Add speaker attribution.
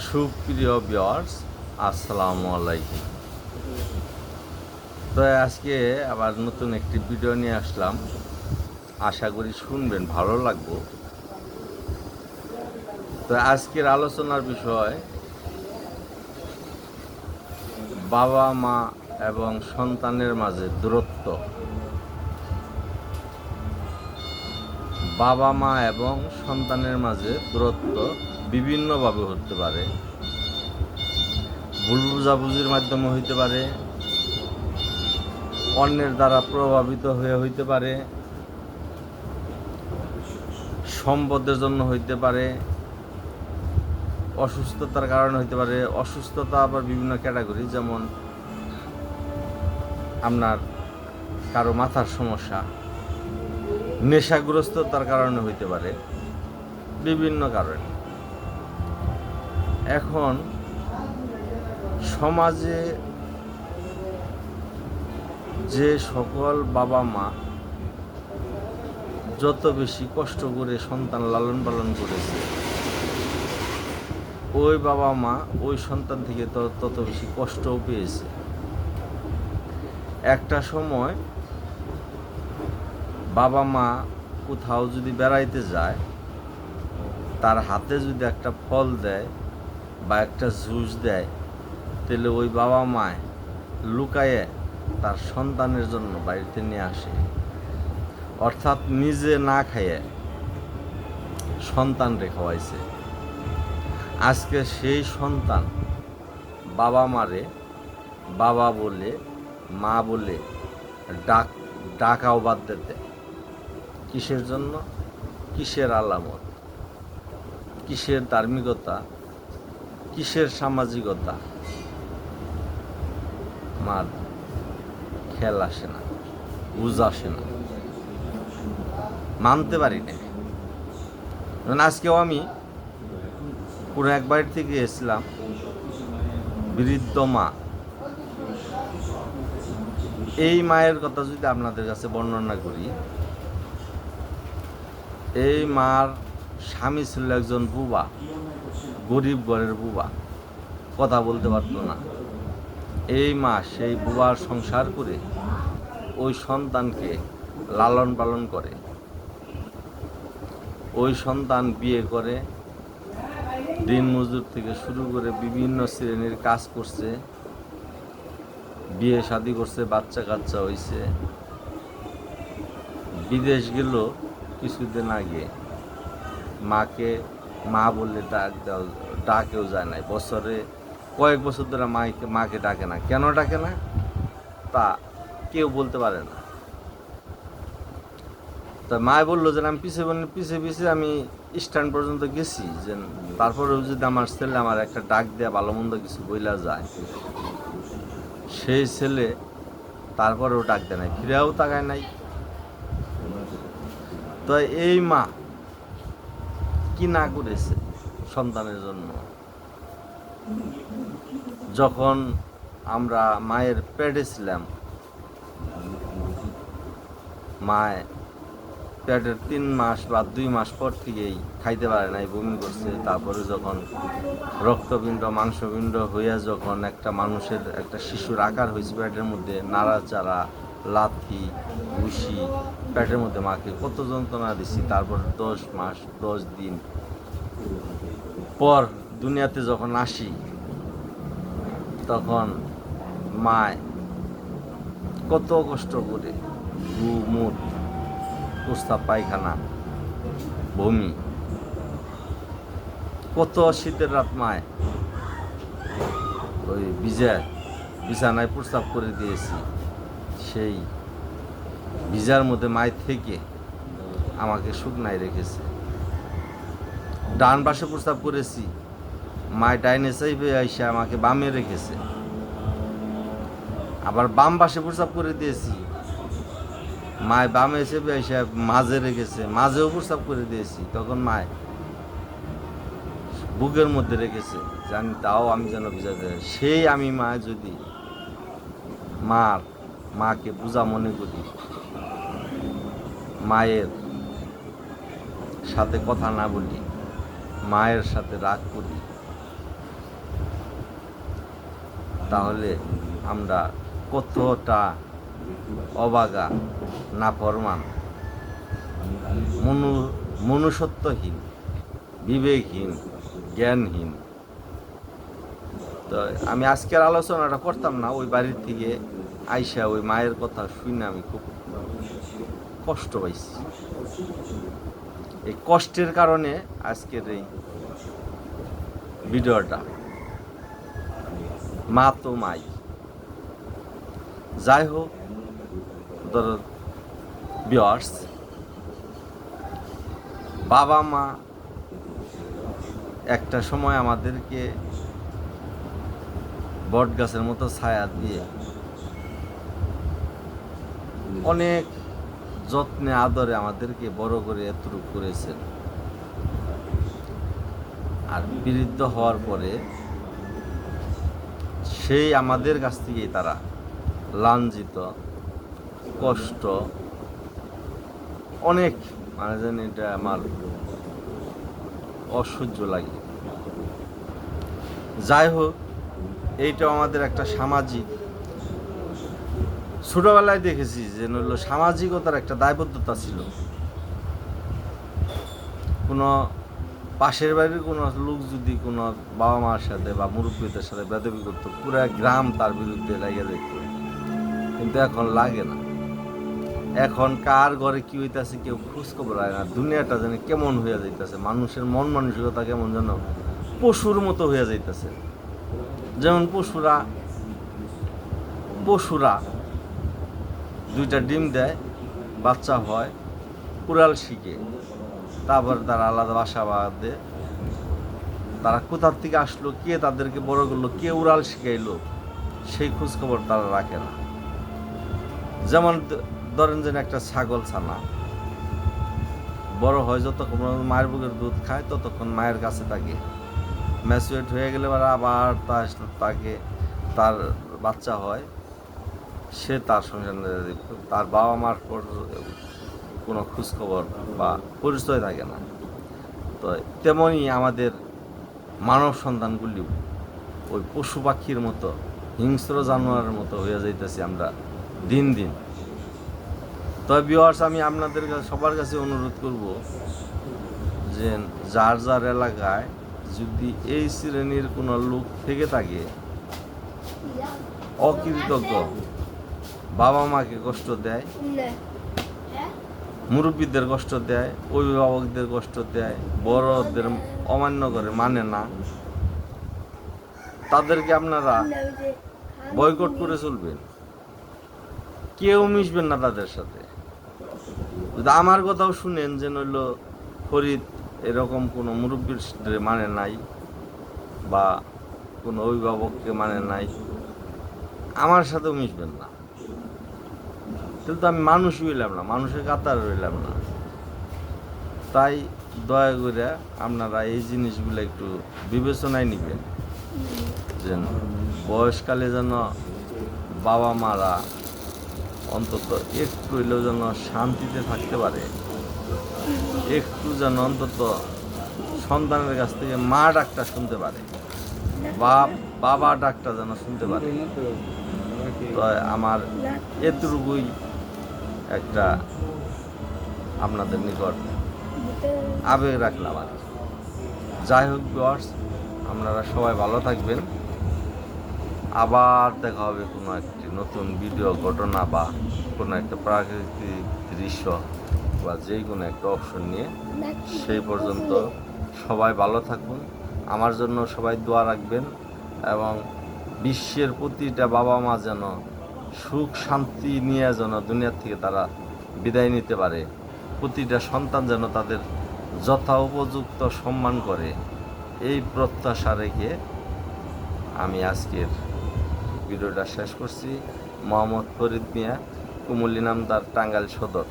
Speaker 1: সুপ্রিয় ভিউয়ার্স, আসসালামু আলাইকুম। তো আজকে আবার নতুন একটি ভিডিও নিয়ে আসলাম। আশা করি শুনবেন, ভালো লাগবে। তো আজকের আলোচনার বিষয় বাবা মা এবং সন্তানের মাঝে দূরত্ব। বাবা মা এবং সন্তানের মাঝে দূরত্ব বিভিন্নভাবে হতে পারে। ভুল বুঝাবুঝির মাধ্যমে হইতে পারে, অন্যের দ্বারা প্রভাবিত হয়ে হইতে পারে, সম্পদের জন্য হইতে পারে, অসুস্থতার কারণে হইতে পারে। অসুস্থতা আবার বিভিন্ন ক্যাটাগরি, যেমন আপনার কারো মাথার সমস্যা, নেশাগ্রস্ততার কারণে হইতে পারে, বিভিন্ন কারণে। এখন সমাজে যে সকল বাবা মা যত বেশি কষ্ট করে সন্তান লালন পালন করেছে, ওই বাবা মা ওই সন্তান থেকে তত বেশি কষ্টও পেয়েছে। একটা সময় বাবা মা কোথাও যদি বেড়াইতে যায়, তার হাতে যদি একটা ফল দেয় বা একটা জুস দেয়, তাহলে ওই বাবা মায় লুকায়ে তার সন্তানের জন্য বাড়িতে নিয়ে আসে। অর্থাৎ নিজে না খাইয়ে সন্তানরে খাওয়াইছে। আজকে সেই সন্তান বাবা মারে বাবা বলে, মা বলে ডাকাও বাদ দিতে। কিসের জন্য? কিসের আলামত? কিসের ধার্মিকতা? কিসের সামাজিকতা? মার খেয়াল আসে না, বুঝ আসে না, মানতে পারি না। আজকেও আমি পুরো এক বাড়ি থেকে এসেছিলাম, বৃদ্ধ মা। এই মায়ের কথা যদি আপনাদের কাছে বর্ণনা করি, এই মার স্বামী ছিল একজন বুবা, গরিব ঘরের বুবা, কথা বলতে পারতো না। এই মা সেই বুবার সংসার করে ওই সন্তানকে লালন পালন করে। ওই সন্তান বিয়ে করে, দিন মজুর থেকে শুরু করে বিভিন্ন শ্রেণীর কাজ করছে, বিয়ে শাদী করছে, বাচ্চা কাচ্চা হয়েছে। বিদেশ গেল কিছুদিন আগে, মাকে মা বললে ডাকেও যায় না। বছরে কয়েক বছর ধরে মাকে ডাকে না। কেন ডাকে না তা কেউ বলতে পারে না। তা মা বললো যে আমি পিছে পিছে আমি স্ট্যান্ড পর্যন্ত গেছি, যে তারপরেও যদি আমার ছেলে আমার একটা ডাক দেয়া ভালো মন্দ কিছু বইলা যায়, সেই ছেলে তারপরেও ডাক দেয় নাই, ফিরেও তাকায় নাই। তো এই মা কি না করেছে সন্তানের জন্য? যখন আমরা মায়ের পেটে ছিলাম, মায় পেটের 3 মাস বা 2 মাস পর থেকেই খাইতে পারে নাই, বমি করছে। তারপরে যখন রক্তপিণ্ড মাংসপিণ্ড হইয়া যখন একটা মানুষের, একটা শিশুর আকার হয়েছে পেটের মধ্যে, নাড়াচাড়া, লাথি, ঘুষি, পেটের মধ্যে মাকে কত যন্ত্রণা দিছি। তারপর 10 মাস 10 দিন পর দুনিয়াতে যখন আসি, তখন মায় কত কষ্ট করে মুখ, প্রস্তাব, পায়খানা, বমি, কত শীতের রাত মায় ওই বিছানায় প্রস্তাব করে দিয়েছি। সেই ভিজার মধ্যে মায়ের থেকে আমাকে শুকনায় রেখেছে। ডান পাশে প্রস্তাব করেছি, মায় ডাইনে চাইবে আইসে আমাকে বামে রেখেছে। আবার বাম পাশে প্রস্তাব করে দিয়েছি, মায় বামে চেপে আইসে মাঝে রেখেছে, মাঝেও প্রস্তাব করে দিয়েছি। তখন মায় বুকের মধ্যে রেখেছে, জানি তাও আমি যেন বুঝাতে। সেই আমি মা যদি মাকে বুঝা মনে করি, মায়ের সাথে কথা না বলি, মায়ের সাথে রাগ করি, তাহলে আমরা কতটা অবাগা, নাফরমান, মনুষ্যত্বহীন, বিবেকহীন, জ্ঞানহীন। তো আমি আজকের আলোচনাটা করতাম না, ওই বাড়ির থেকে আইসা ওই মায়ের কথা শুনে আমি খুব কষ্ট পাইছি। এই কষ্টের কারণে আজকের এই ভিডিওটা। মা তো মাই, যাই হোক ধর ভিউয়ার্স, বাবা মা একটা সময় আমাদেরকে বট গাছের মতো ছায়া দিয়ে অনেক যত্নে আদরে আমাদেরকে বড় করে এতটুকু করেছেন। আর বৃদ্ধ হওয়ার পরে সেই আমাদের কাছ থেকেই তারা লাঞ্ছিত, কষ্ট, অনেক মানে যেন এটা আমার অসহ্য লাগে। যাই হোক, এইটাও আমাদের একটা সামাজিক, ছোটবেলায় দেখেছি যে হলো সামাজিকতার একটা দায়বদ্ধতা ছিল। কোনো পাশের বাড়ির কোনো লোক যদি কোনো বাবা মার সাথে বা মুরব্বীদের সাথে বেদবি করতো, পুরো গ্রাম তার বিরুদ্ধে লেগে যেত। কিন্তু এখন লাগে না। এখন কার ঘরে কি হইতেছে কেউ খোঁজ খবর রাখে না। দুনিয়াটা যেন কেমন হয়ে যাইতেছে, মানুষের মন মানসিকতা কেমন যেন পশুর মতো হয়ে যাইতেছে। যেমন পশুরা দুইটা ডিম দেয়, বাচ্চা হয়, উড়াল শিখে, তারপর তারা আলাদা বাসা বাঁধে। তারা কোথার থেকে আসলো, কে তাদেরকে বড় করলো, কে উড়াল শিখাইলো, সেই খোঁজ খবর তারা রাখে না। যেমন ধরেন যেন একটা ছাগল ছানা বড় হয়, যতক্ষণ মায়ের বুকের দুধ খায় ততক্ষণ মায়ের কাছে থাকে। ম্যাচুরেট হয়ে গেলে আবার তার বাচ্চা হয়, সে তার সংসার, তার বাবা মার কোনো খোঁজখবর বা পরিচয় থাকে না। তো তেমনই আমাদের মানব সন্তানগুলিও ওই পশু পাখির মতো, হিংস্র জানোয়ারের মতো হয়ে যাইতেছি আমরা দিন দিন। তবে ভিউয়ার্স, আমি আপনাদের কাছে সবার কাছে অনুরোধ করব যে যার যার এলাকায় যদি এই শ্রেণীর কোনো লোক থেকে থাকে, অকৃতজ্ঞ, বাবা মাকে কষ্ট দেয়, মুরব্বীদের কষ্ট দেয়, অভিভাবকদের কষ্ট দেয়, বড়দের অমান্য করে, মানে না, তাদেরকে আপনারা বয়কট করে চলবেন। কেউ মিশবেন না তাদের সাথে। যদি আমার কথাও শুনেন যে নইল ফরিদ এরকম কোনো মুরব্বীর মানে নাই বা কোনো অভিভাবককে মানে নাই, আমার সাথেও মিশবেন না। তাহলে তো আমি মানুষই হইলাম না, মানুষের কাতার রইলাম না। তাই দয়া করে আপনারা এই জিনিসগুলো একটু বিবেচনায় নেবেন, যে বয়সকালে যেন বাবা মারা অন্তত একটু হইলেও যেন শান্তিতে থাকতে পারে, একটু যেন অন্তত সন্তানের কাছ থেকে মা ডাকটা শুনতে পারে, বাবা ডাকটা যেন শুনতে পারে। তো আমার এতটুকুই একটা আপনাদের নিকট আবেগ রাখলাম আর কি। যাই হোক ভিউয়ার্স, আপনারা সবাই ভালো থাকবেন। আবার দেখা হবে কোনো একটি নতুন ভিডিও, ঘটনা বা কোনো একটা প্রাকৃতিক দৃশ্য বা যে কোনো একটা অপশন নিয়ে। সেই পর্যন্ত সবাই ভালো থাকুন, আমার জন্য সবাই দোয়া রাখবেন, এবং বিশ্বের প্রতিটা বাবা মা যেন সুখ শান্তি নিয়ে যেন দুনিয়ার থেকে তারা বিদায় নিতে পারে, প্রতিটা সন্তান যেন তাদের যথা উপযুক্ত সম্মান করে, এই প্রত্যাশা রেখে আমি আজকের ভিডিওটা শেষ করছি। মোহাম্মদ ফরিদ মিয়া, কুমুল ইনামদার, টাঙ্গাইল সদর।